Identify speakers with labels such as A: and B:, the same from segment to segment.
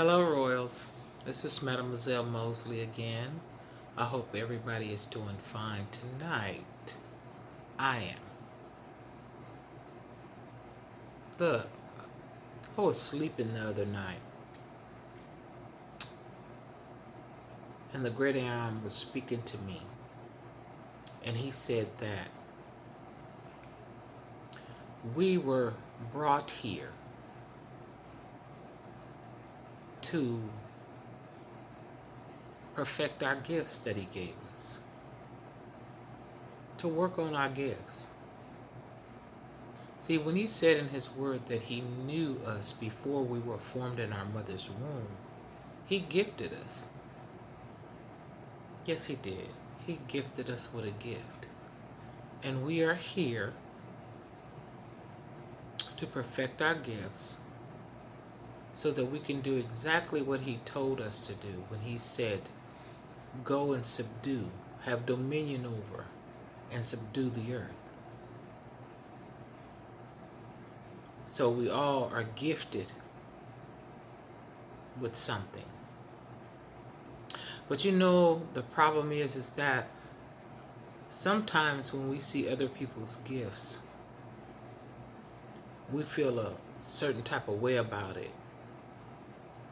A: Hello, Royals. This is Mademoiselle Mosley again. I hope everybody is doing fine tonight. I am. Look, I was sleeping the other night, and the great I am was speaking to me, and he said that we were brought here to perfect our gifts that he gave us, to work on our gifts. See, when he said in his word that he knew us before we were formed in our mother's womb, he gifted us. Yes, he did. He gifted us with a gift. And we are here to perfect our gifts so that we can do exactly what he told us to do when he said, go and subdue, have dominion over, and subdue the earth. So we all are gifted with something. But the problem is that sometimes when we see other people's gifts, we feel a certain type of way about it.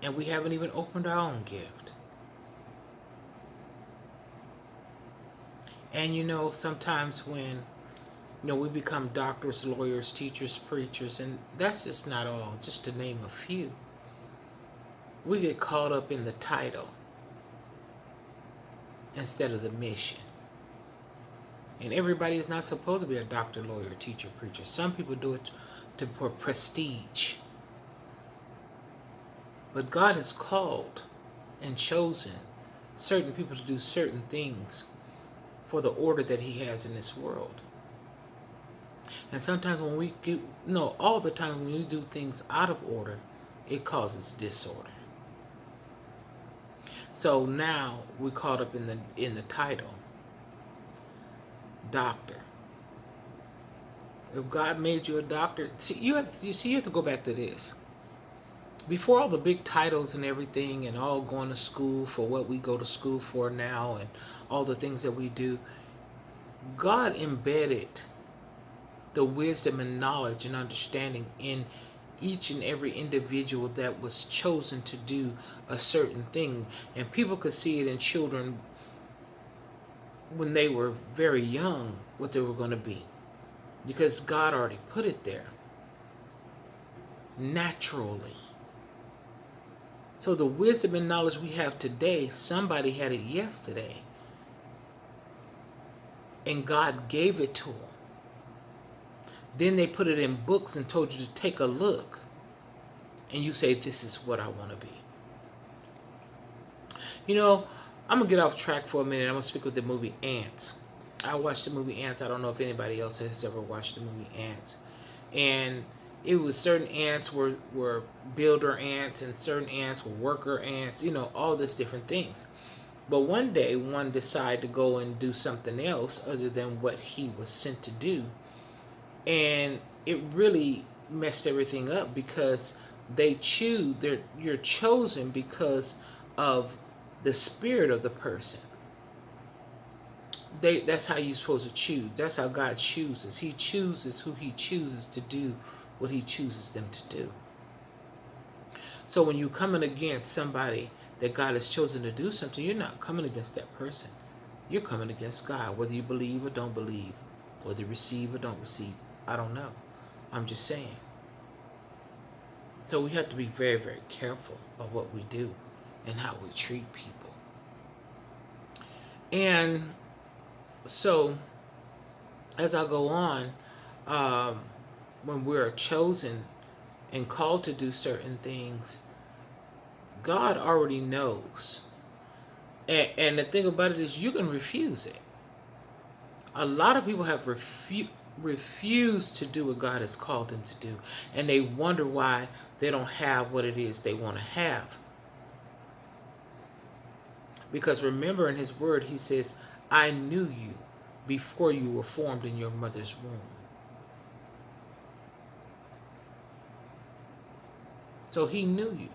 A: And we haven't even opened our own gift. And sometimes when we become doctors, lawyers, teachers, preachers, and that's just not all, just to name a few. We get caught up in the title instead of the mission. And everybody is not supposed to be a doctor, lawyer, teacher, preacher. Some people do it for prestige. But God has called and chosen certain people to do certain things for the order that he has in this world. And sometimes when we get, no, all the time when we do things out of order, it causes disorder. So now we're caught up in the title, doctor. If God made you a doctor, you have to go back to this. Before all the big titles and everything, and all going to school for what we go to school for now, and all the things that we do, God embedded the wisdom and knowledge and understanding in each and every individual that was chosen to do a certain thing. And people could see it in children when they were very young, what they were going to be, because God already put it there naturally. So the wisdom and knowledge we have today, somebody had it yesterday, and God gave it to them. Then they put it in books and told you to take a look, and you say, this is what I want to be. I'm going to get off track for a minute. I'm going to speak with the movie Ants. I watched the movie Ants. I don't know if anybody else has ever watched the movie Ants. And it was certain ants were builder ants, and certain ants were worker ants, all these different things. But one day, one decided to go and do something else other than what he was sent to do. And it really messed everything up, because you're chosen because of the spirit of the person. That's how you're supposed to choose. That's how God chooses. He chooses who he chooses to do what he chooses them to do. So when you're coming against somebody that God has chosen to do something, you're not coming against that person. You're coming against God, whether you believe or don't believe, whether you receive or don't receive. I don't know. I'm just saying. So we have to be very, very careful of what we do and how we treat people. And so, as I go on, when we're chosen and called to do certain things, God already knows. And the thing about it is, you can refuse it. A lot of people have refused to do what God has called them to do, and they wonder why they don't have what it is they want to have. Because remember, in his word, he says, I knew you before you were formed in your mother's womb. So he knew you.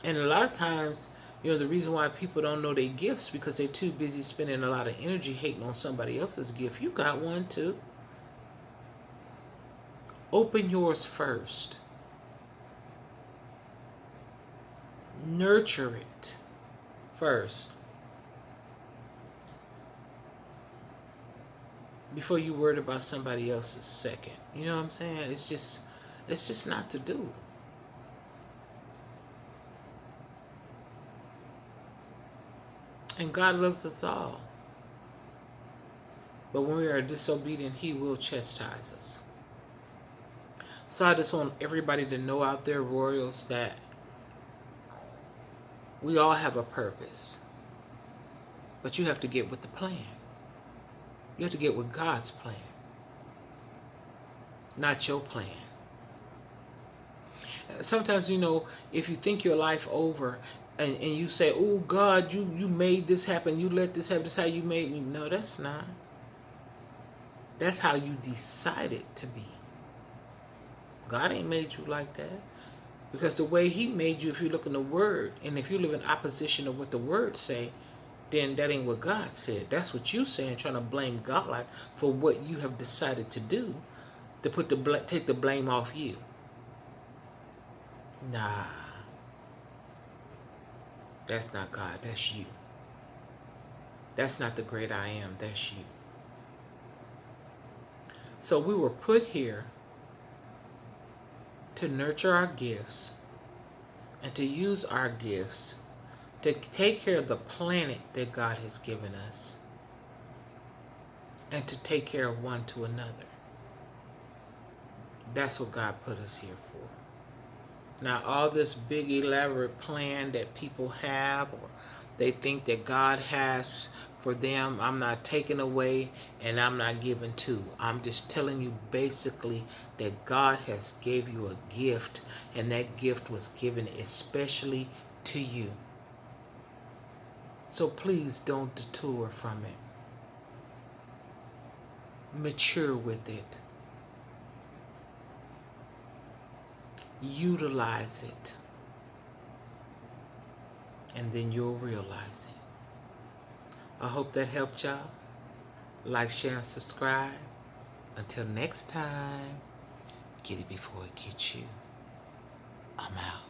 A: And a lot of times, the reason why people don't know their gifts because they're too busy spending a lot of energy hating on somebody else's gift. You got one too. Open yours first. Nurture it first before you worried about somebody else's second. You know what I'm saying? It's just not to do. And God loves us all. But when we are disobedient, He will chastise us. So I just want everybody to know out there, Royals, that we all have a purpose. But you have to get with the plan. You have to get with God's plan, not your plan. Sometimes, if you think your life over and you say, oh, God, you made this happen. You let this happen. That's how you made me. No, that's not. That's how you decided to be. God ain't made you like that. Because the way He made you, if you look in the Word, and if you live in opposition of what the Word say, then that ain't what God said. That's what you saying, trying to blame God for what you have decided to do, to take the blame off you. Nah. That's not God. That's you. That's not the great I am. That's you. So we were put here to nurture our gifts and to use our gifts to take care of the planet that God has given us and to take care of one to another. That's what God put us here for. Now, all this big elaborate plan that people have, or they think that God has for them, I'm not taking away and I'm not giving to. I'm just telling you basically that God has gave you a gift, and that gift was given especially to you. So please don't detour from it. Mature with it. Utilize it. And then you'll realize it. I hope that helped y'all. Like, share, and subscribe. Until next time, get it before it gets you. I'm out.